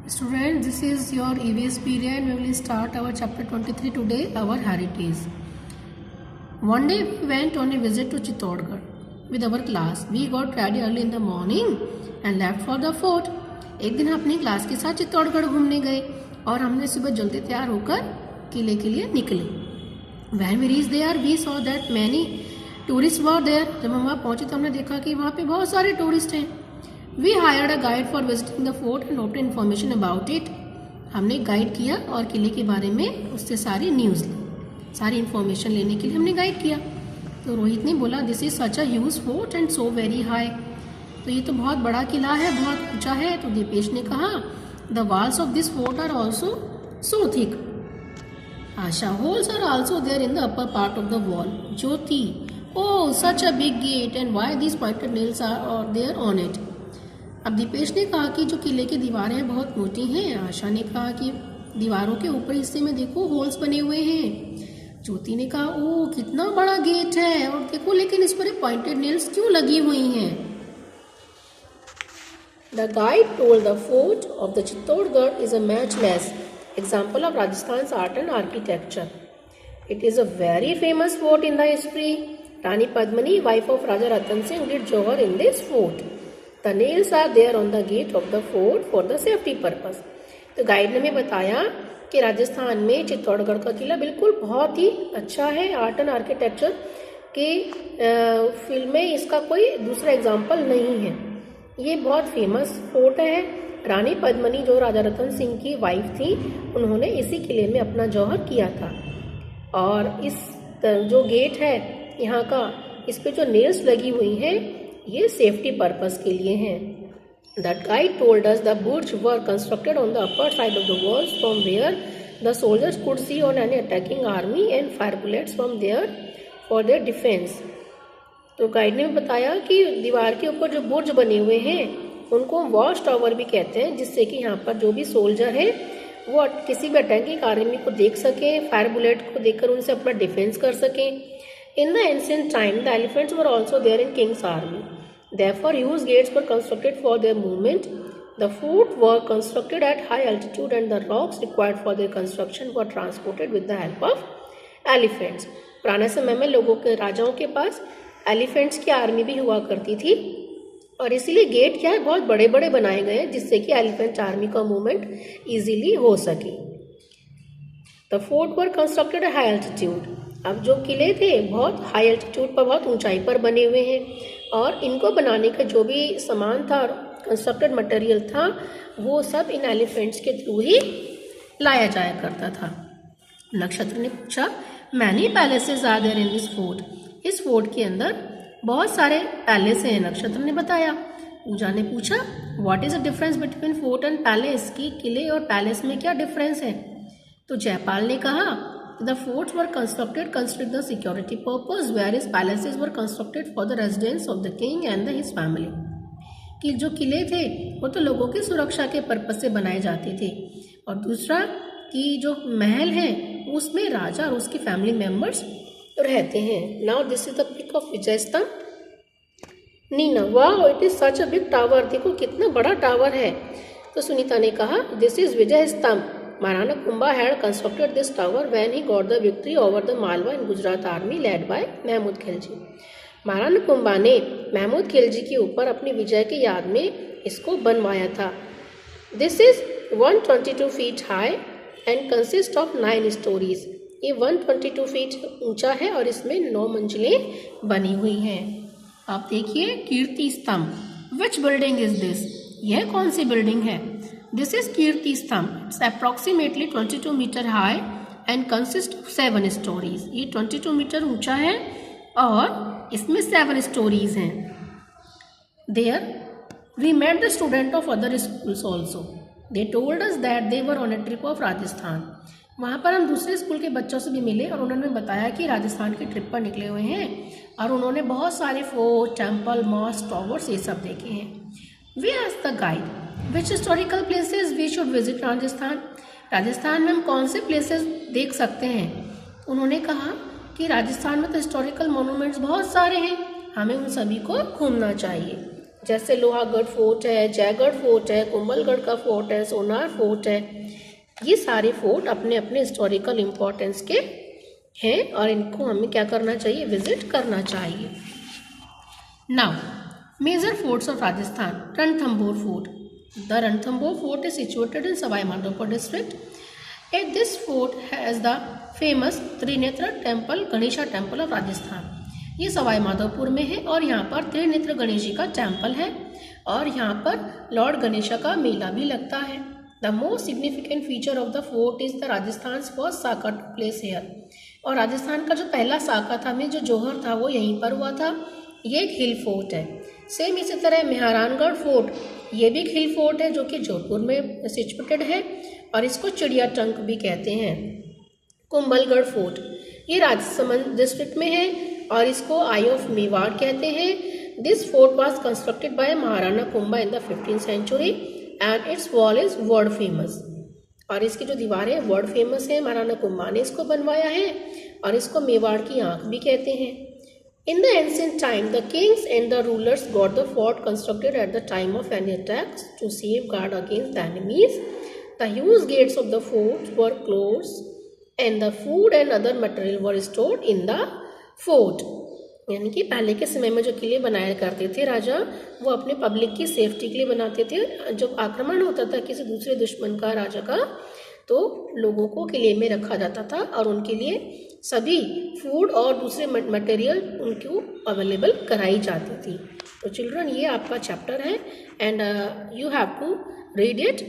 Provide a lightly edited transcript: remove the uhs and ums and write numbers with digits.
Students, this is your EVS period. We will start our chapter 23 today, our heritage. One day we went on a visit to Chittorgarh with our class. We got ready early in the morning and left for the fort. एक दिन हम अपनी class के साथ चित्तौड़गढ़ घूमने गए और हमने सुबह जल्दी तैयार होकर किले के लिए निकले. When we reached there, we saw that many tourists were there. जब हम वहाँ पहुँचे तो हमने देखा कि वहाँ पे बहुत सारे टूरिस्ट हैं. We hired a guide for visiting the fort and obtained information about it. हमने गाइड किया और किले के बारे में उससे सारी न्यूज़ ली. सारी इन्फॉर्मेशन लेने के लिए हमने गाइड किया. तो रोहित ने बोला this is such a huge fort and so very high. तो ये तो बहुत बड़ा किला है, बहुत ऊंचा है. तो दीपेश ने कहा the walls of this fort are also so thick. Asha holes are also there in the upper part of the wall. Jyoti oh such a big gate and why this pointed nails are there on it. अब दीपेश ने कहा कि जो किले की दीवारें बहुत मोटी हैं. आशा ने कहा कि दीवारों के ऊपरी हिस्से में देखो होल्स बने हुए हैं. ज्योति ने कहा ओह कितना बड़ा गेट है और देखो लेकिन इस पर पॉइंटेड नेल्स क्यों लगी हुई हैं. The guide told the fort of the Chittorgarh is a matchless example of Rajasthan art and architecture. It is a very famous fort in the history. Rani Padmini wife of Raja Ratan Singh did jauhar in this fort. The nails are there on the gate of the fort for the safety purpose. तो guide ने हमें बताया कि राजस्थान में चित्तौड़गढ़ का किला बिल्कुल बहुत ही अच्छा है. आर्ट एंड आर्किटेक्चर के फील्ड में इसका कोई दूसरा एग्जाम्पल नहीं है. ये बहुत फेमस फोर्ट है. रानी पद्मिनी जो राजा रतन सिंह की वाइफ थी उन्होंने इसी किले में अपना जौहर किया था. और इस जो गेट है यहाँ का, इस पे जो नेल्स लगी हुई हैं ये सेफ्टी पर्पस के लिए हैं. That guide told us the burj were constructed on the upper side of the walls from where the soldiers could see on any attacking army and fire bullets from there for their defence. तो guide ने बताया कि दीवार के ऊपर जो बुर्ज बने हुए हैं उनको वॉच टावर भी कहते हैं, जिससे कि यहाँ पर जो भी सोल्जर है वो किसी भी अटैकिंग आर्मी को देख सकें, फायर बुलेट को देखकर उनसे अपना डिफेंस कर सकें. In the ancient time, the elephants were also there in king's army. Therefore, huge gates were constructed for their movement. The fort were constructed at high altitude and the rocks required for their construction were transported with the help of elephants. पुराने समय में लोगों के राजाओं के पास elephants की army भी हुआ करती थी और इसीलिए गेट क्या है बहुत बड़े बड़े बनाए गए हैं जिससे कि एलिफेंट आर्मी का मूवमेंट इजीली हो सके. The fort were constructed at high altitude. अब जो किले थे बहुत हाई एल्टीट्यूड पर, बहुत ऊंचाई पर बने हुए हैं और इनको बनाने का जो भी सामान था, कंस्ट्रक्टेड मटेरियल था, वो सब इन एलिफेंट्स के थ्रू ही लाया जाया करता था. नक्षत्र ने पूछा many palaces are there in this fort. इस फोर्ट के अंदर बहुत सारे पैलेस हैं. नक्षत्र ने बताया. पूजा ने पूछा what is the difference between fort and palace, की किले और पैलेस में क्या डिफरेंस है. तो जयपाल ने कहा The forts were constructed considering the security purpose, whereas palaces were constructed for the residence of the king and his family. कि जो किले थे वो तो लोगों की सुरक्षा के पर्पस से बनाए जाते थे और दूसरा कि जो महल है उसमें राजा और उसकी फैमिली मेंबर्स रहते हैं. Now this is the pic of विजय स्तंभ. नीना वाह it is such a big tower. देखो कितना बड़ा टावर है. तो सुनीता ने कहा दिस इज विजय स्तंभ. Marana Kumbha had constructed this tower when he got the victory over the Malwa and Gujarat army led by Mahmud Khilji. Maharana Kumbha ने महमूद खिलजी के ऊपर अपनी विजय की याद में इसको बनवाया था. This is 122 feet high and consist of 9 stories. ये 122 फीट ऊंचा है और इसमें 9 मंजिलें बनी हुई हैं. आप देखिए कीर्ति स्तंभ. विच बिल्डिंग इज दिस, यह कौन सी बिल्डिंग है. This is Kirti Stambh. It's approximately 22 meter high and consists of 7 stories. ये 22 मीटर ऊंचा है और इसमें 7 stories हैं. There we met the student of other schools also. They told us that they were on a trip of Rajasthan. वहाँ पर हम दूसरे स्कूल के बच्चों से भी मिले और उन्होंने बताया कि राजस्थान की ट्रिप पर निकले हुए हैं और उन्होंने बहुत सारे फोर्ट, टेम्पल, मॉस्क, टॉवर्स ये सब देखे हैं. We asked the guide which historical places we should visit Rajasthan. Rajasthan में हम कौन से प्लेसेस देख सकते हैं. उन्होंने कहा कि राजस्थान में तो हिस्टोरिकल मोनूमेंट्स बहुत सारे हैं, हमें उन सभी को घूमना चाहिए. जैसे लोहागढ़ फोर्ट है, जयगढ़ फोर्ट है, कुंभलगढ़ का फोर्ट है, सोनार फोर्ट है। ये सारे फोर्ट अपने अपने हिस्टोरिकल इम्पोर्टेंस के हैं और इनको हमें क्या करना चाहिए, विजिट करना चाहिए। Now major forts of Rajasthan. Ranthambore fort. The Ranthambore fort is situated in Sawai Madhopur district. At this fort has the famous Trinetra temple, Ganesha temple of Rajasthan. ये सवाई माधोपुर में है और यहाँ पर त्रिनेत्र गणेश जी का टेम्पल है और यहाँ पर लॉर्ड गणेशा का मेला भी लगता है। The most significant feature of the fort is the Rajasthan first saka to place here. और राजस्थान का जो पहला साका था में जो जौहर था वो यहीं पर हुआ था। ये एक हिल फोर्ट है। सेम इसी तरह मेहरानगढ़ फोर्ट, ये भी एक हिल फोर्ट है जो कि जोधपुर में सिचुएटेड है और इसको चिड़िया टंक भी कहते हैं। कुंभलगढ़ फोर्ट, ये राजसमंद डिस्ट्रिक्ट में है और इसको आई ऑफ मेवाड़ कहते हैं। This fort was constructed by Maharana Kumbha in the 15th century and its wall is world famous. और इसकी जो दीवारें हैं वर्ल्ड फेमस है, महाराणा कुंभा ने इसको बनवाया है और इसको मेवाड़ की आंख भी कहते हैं। In the ancient time, the kings and the rulers got the fort constructed at the time of any attacks to safeguard against the enemies. The huge gates of the fort were closed and the food and other material were stored in the fort. यानी कि पहले के समय में जो किले बनाया करते थे राजा, वो अपने पब्लिक की सेफ्टी के लिए बनाते थे। जब आक्रमण होता था किसी दूसरे दुश्मन का, राजा का, तो लोगों को किले में रखा जाता था और उनके लिए सभी फूड और दूसरे मटेरियल उनको अवेलेबल कराई जाती थी। तो चिल्ड्रन, ये आपका चैप्टर है and you have to read it